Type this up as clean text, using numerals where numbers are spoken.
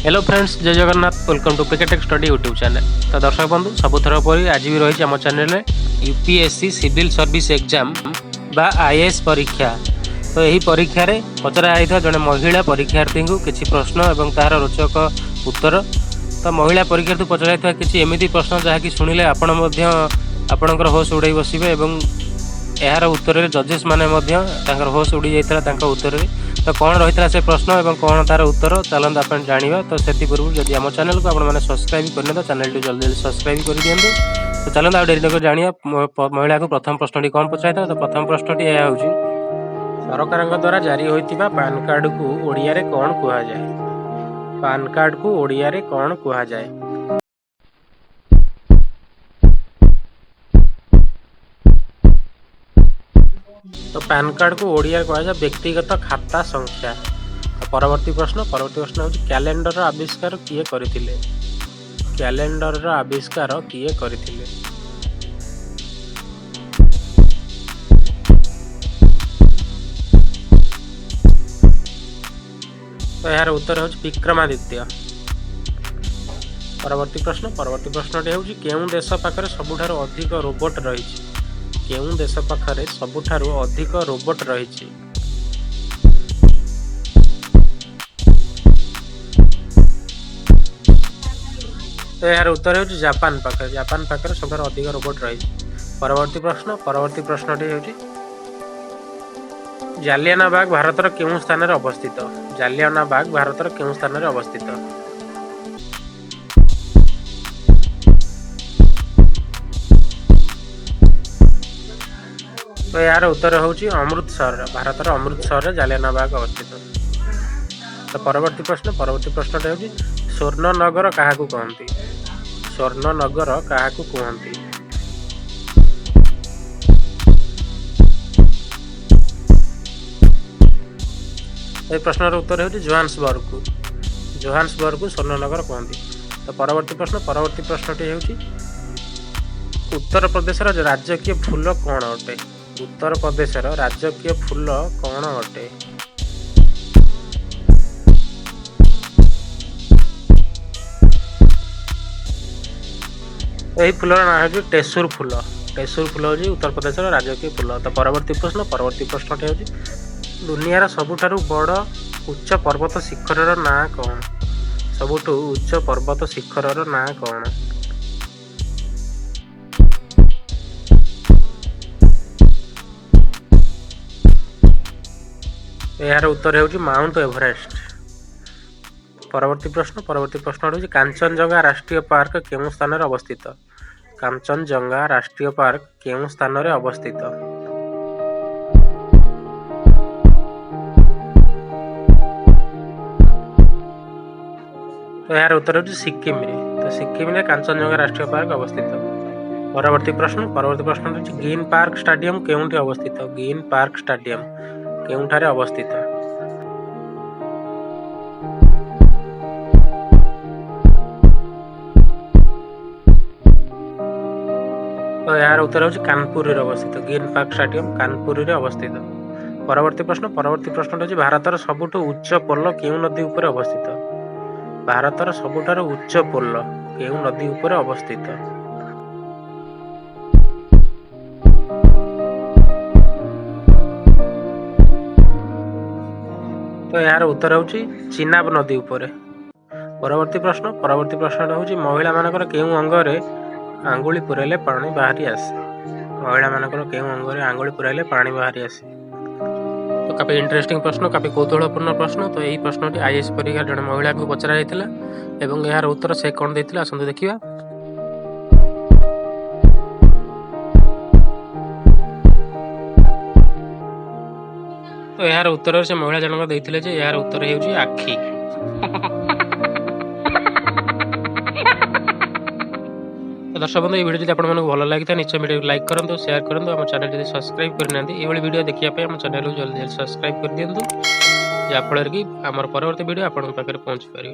Hello friends, जय Jagannath. Welcome to cricket study YouTube channel. तो दर्शक बंधु सबुथर पर आज भी रही आम channel UPSC civil service exam बा आईएएस परीक्षा। तो यही परीक्षा रे पचरा जाइथा जड़े महिला परीक्षार्थी को किसी प्रश्न और तार रोचक उत्तर। तो महिला परीक्षार्थी पचरा जाइथा किसी एमिति प्रश्न जहाँकि शुणिले आपणकर होश उड़े बसबे और यार उत्तर जजेस माने होश उड़ी जाता उत्तर। तो कौन रही से प्रश्न और कौन तार उत्तर चलते आप जाना। तो से पूर्व जब आम चैनल को आपने सब्सक्राइब करने तो चैनल टी जल्दी सब्सक्राइब कर दिखाँ। तो चलते डेरी नक जाना महिला को प्रथम प्रश्न कौन पचार। तो प्रथम प्रश्न यह हूँ, सरकार द्वारा जारी होता पान कार्ड को ओडिया रे कौन कहुए? पान कार्ड को ओडिया रे कौन कहुए? तो पैन कार्ड को ओडिया कहुए व्यक्तिगत खाता संख्या। तो परवर्ती प्रश्न हूँ, कैलेंडर आविष्कार किए करथिले? कैलेंडर आविष्कार किए करथिले? तो यार उत्तर हूँ विक्रमादित्य। परवर्ती प्रश्न हूँ, केउं देश पाखरे सबुठारु अधिक रोबोट रही? केउं देश पाखरे सबुठारु अधिक रोबोट रही? तो यार उत्तर हूँ जापान पाखरे सबुठारु अधिक रोबोट रही। परवर्ती प्रश्न हूँ, जालियाना बाग भारतर केउं स्थान रे अवस्थित? जालियाना बाग भारतर केउं स्थान रे अवस्थित? तो यार उत्तर हूँ अमृतसर, भारतर अमृतसर जालियाना बाग अवस्थित। तो परवर्ती प्रश्न हूँ, स्वर्णनगर क्या कहती? स्वर्णनगर क्या कहती? ये प्रश्न उत्तर हूँ जोहान्सबर्ग को स्वर्णनगर कहती। तो परवर्ती प्रश्नटी हूँ, उत्तर प्रदेश राजकीय फूल कौन अटे? उत्तर प्रदेश राजकीय फूल कौन अटे? यही फूलर ना हूँ टेसुर फूल हूँ उत्तर प्रदेश राजकीय फूल। तो परवर्ती प्रश्नटी हूँ, दुनियार सबुठारु बड़ उच्च पर्वत शिखर ना कौन? सबुठु उच्च पर्वत शिखर ना कौन? यार उत्तर हूँ माउंट एवरेस्ट। परवर्ती प्रश्न हूँ, कांचनजंगा राष्ट्रीय पार्क केउं स्थान रे अवस्थित? कांचनजंगा राष्ट्रीय पार्क केउं स्थान रे अवस्थित? तो यार उत्तर हूँ सिक्किम रे। तो सिक्किम रे कांचनजंगा राष्ट्रीय पार्क अवस्थित। परवर्ती प्रश्न हूँ, ग्रीन पार्क स्टेडियम केउंठी अवस्थित? ग्रीन पार्क स्टेडियम केउंठारे अवस्थित? तो यार उत्तर हूँ कानपुर रे अवस्थित। ग्रीन पार्क स्टेडियम कानपुर रे अवस्थित। परवर्ती प्रश्न हूँ, भारतर सबुठु उच्च पोल केउं नदी उपर अवस्थित? भारतर सबुठारु उच्च पोल केउं नदी उपर अवस्थित? तो यार उत्तर हूँ चिनाब नदी उपर। परवर्ती प्रश्न हूँ, महिला मानकर केउं अंगरे आंगुली पुराइले पानी बाहरी आसे? महिला मानकर केउं अंगरे आंगुली पुराइले पानी बाहरी आसे? तो काफी इंटरेस्टिंग प्रश्न, काफी कौतूहलपूर्ण प्रश्न। तो यही प्रश्नटी आईएएस परीक्षा जड़े महिला को पचरा जाइथिला एवं यार उत्तर से कौन देथिला आसंतु देखिबा। तो यार उत्तर से महिला जनक देथिले जे यार उत्तर हेउची आखी। तो दर्शक बंधु, ये वीडियो जब आपको भल लगी निश्चय वीडियो लाइक करूँ, शेयर करूँ। आम चैनल जब सब्सक्राइब करना ये वीडियो देखिए आम चैनल को जल्दी सब्सक्राइब कर दिखाँ, जहाँफल कि आम परवर्ती वीडियो आपंक पाखे पहुँची पार।